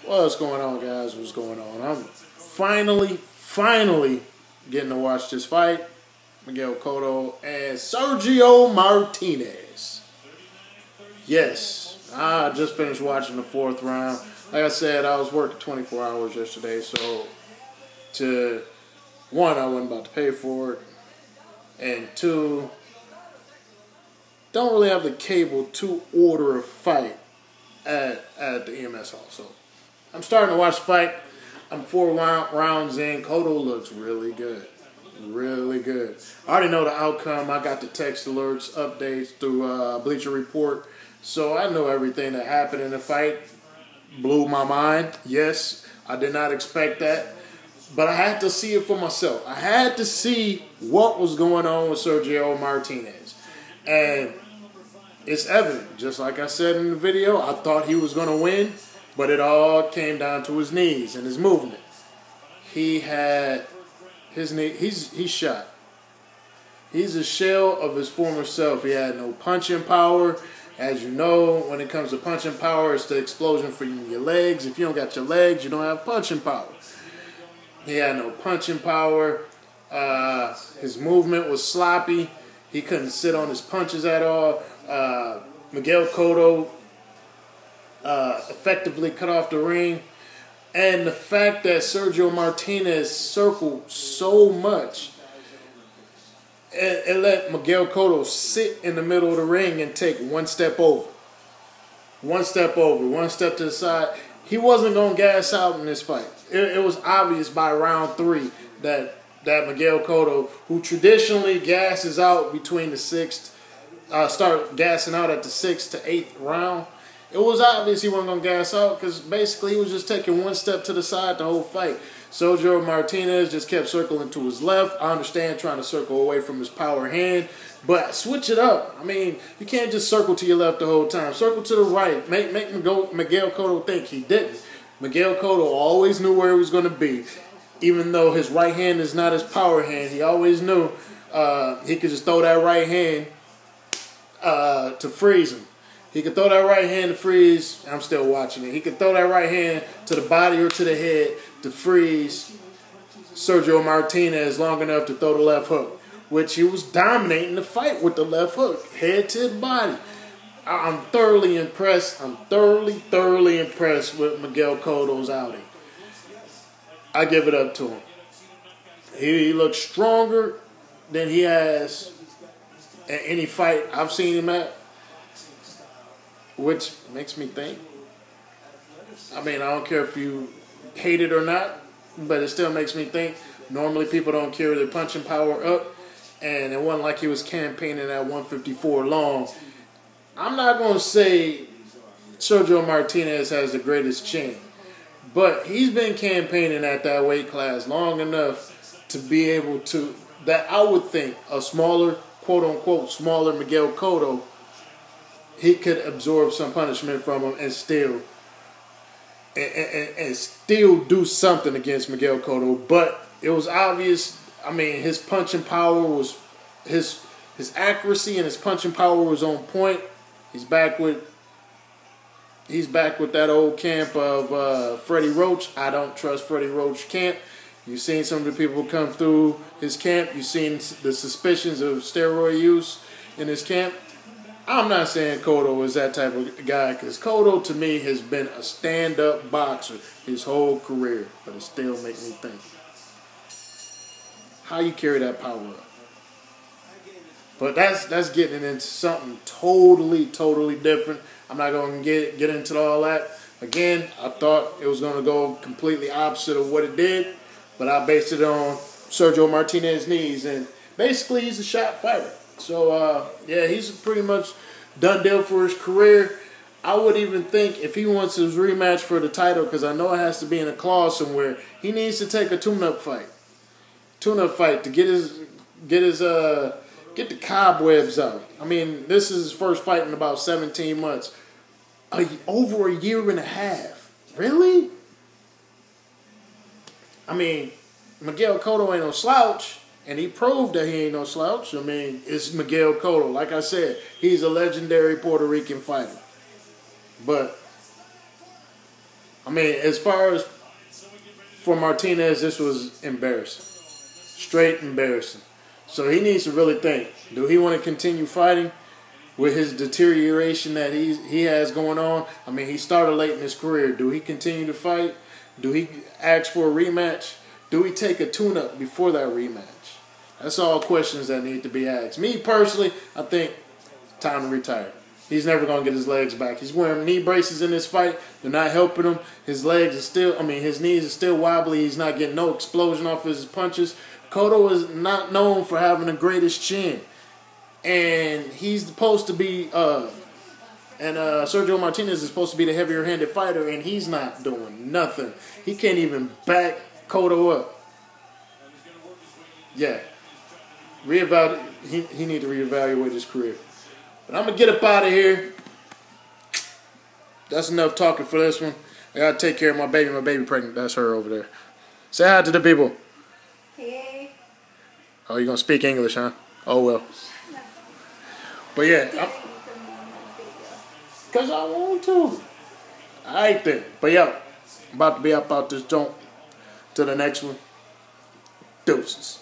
What's going on, guys? What's going on? I'm finally getting to watch this fight. Miguel Cotto and Sergio Martinez. Yes, I just finished watching the fourth round. Like I said, I was working 24 hours yesterday, so one, I wasn't about to pay for it, and two, don't really have the cable to order a fight at the EMS hall. So I'm starting to watch the fight. I'm 4 rounds in. Cotto looks really good. Really good. I already know the outcome. I got the text alerts, updates through Bleacher Report. So I know everything that happened in the fight. Blew my mind. Yes, I did not expect that. But I had to see it for myself. I had to see what was going on with Sergio Martinez. And it's evident. Just like I said in the video, I thought he was going to win. But it all came down to his knees and his movement. He had his knee. He's shot. He's a shell of his former self. He had no punching power. As you know, when it comes to punching power, it's the explosion for your legs. If you don't got your legs, you don't have punching power. He had no punching power. His movement was sloppy. He couldn't sit on his punches at all. Miguel Cotto effectively cut off the ring. And the fact that Sergio Martinez circled so much, it let Miguel Cotto sit in the middle of the ring and take one step over. One step over, one step to the side. He wasn't going to gas out in this fight. It was obvious by round 3 that Miguel Cotto, who traditionally gasses out between the 6th, start gassing out at the 6th to 8th round, it was obvious he wasn't going to gas out because basically he was just taking one step to the side the whole fight. Sergio Martinez just kept circling to his left. I understand trying to circle away from his power hand, but switch it up. I mean, you can't just circle to your left the whole time. Circle to the right. Make Miguel Cotto think he didn't. Miguel Cotto always knew where he was going to be. Even though his right hand is not his power hand, he always knew he could just throw that right hand to freeze him. He could throw that right hand to freeze. I'm still watching it. He could throw that right hand to the body or to the head to freeze Sergio Martinez long enough to throw the left hook, which he was dominating the fight with the left hook, head to the body. I'm thoroughly impressed. I'm thoroughly impressed with Miguel Cotto's outing. I give it up to him. He looks stronger than he has at any fight I've seen him at, which makes me think. I mean, I don't care if you hate it or not, but it still makes me think. Normally people don't carry their punching power up, and it wasn't like he was campaigning at 154 long. I'm not going to say Sergio Martinez has the greatest chin, but he's been campaigning at that weight class long enough to be able to, that I would think a smaller, quote-unquote, smaller Miguel Cotto, he could absorb some punishment from him and still do something against Miguel Cotto. But it was obvious. I mean, his punching power was his accuracy and his punching power was on point. He's back with that old camp of Freddie Roach. I don't trust Freddie Roach camp. You've seen some of the people come through his camp. You've seen the suspicions of steroid use in his camp. I'm not saying Cotto is that type of guy, because Cotto, to me, has been a stand-up boxer his whole career. But it still makes me think, how you carry that power up? But that's getting into something totally different. I'm not going to get into all that. Again, I thought it was going to go completely opposite of what it did, but I based it on Sergio Martinez's knees, and basically he's a shot fighter. So, yeah, he's pretty much done deal for his career. I would even think if he wants his rematch for the title, because I know it has to be in a clause somewhere, he needs to take a tune-up fight. Tune-up fight to get the cobwebs out. I mean, this is his first fight in about 17 months. Over a year and a half. Really? I mean, Miguel Cotto ain't no slouch. And he proved that he ain't no slouch. I mean, it's Miguel Cotto. Like I said, he's a legendary Puerto Rican fighter. But I mean, as far as for Martinez, this was embarrassing. Straight embarrassing. So he needs to really think. Do he want to continue fighting with his deterioration that he has going on? I mean, he started late in his career. Do he continue to fight? Do he ask for a rematch? Do we take a tune-up before that rematch? That's all questions that need to be asked. Me personally, I think time to retire. He's never going to get his legs back. He's wearing knee braces in this fight. They're not helping him. His legs are still, his knees are still wobbly. He's not getting no explosion off his punches. Cotto is not known for having the greatest chin. And he's supposed to be, Sergio Martinez is supposed to be the heavier-handed fighter, and he's not doing nothing. He can't even back Cotto up. Yeah. He need to reevaluate his career. But I'm going to get up out of here. That's enough talking for this one. I got to take care of my baby. My baby pregnant. That's her over there. Say hi to the people. Hey. Oh, you're going to speak English, huh? Oh, well. But yeah. Because I want to. All right, then. But yeah, I'm about to be up out this joint. To the next one. Deuces.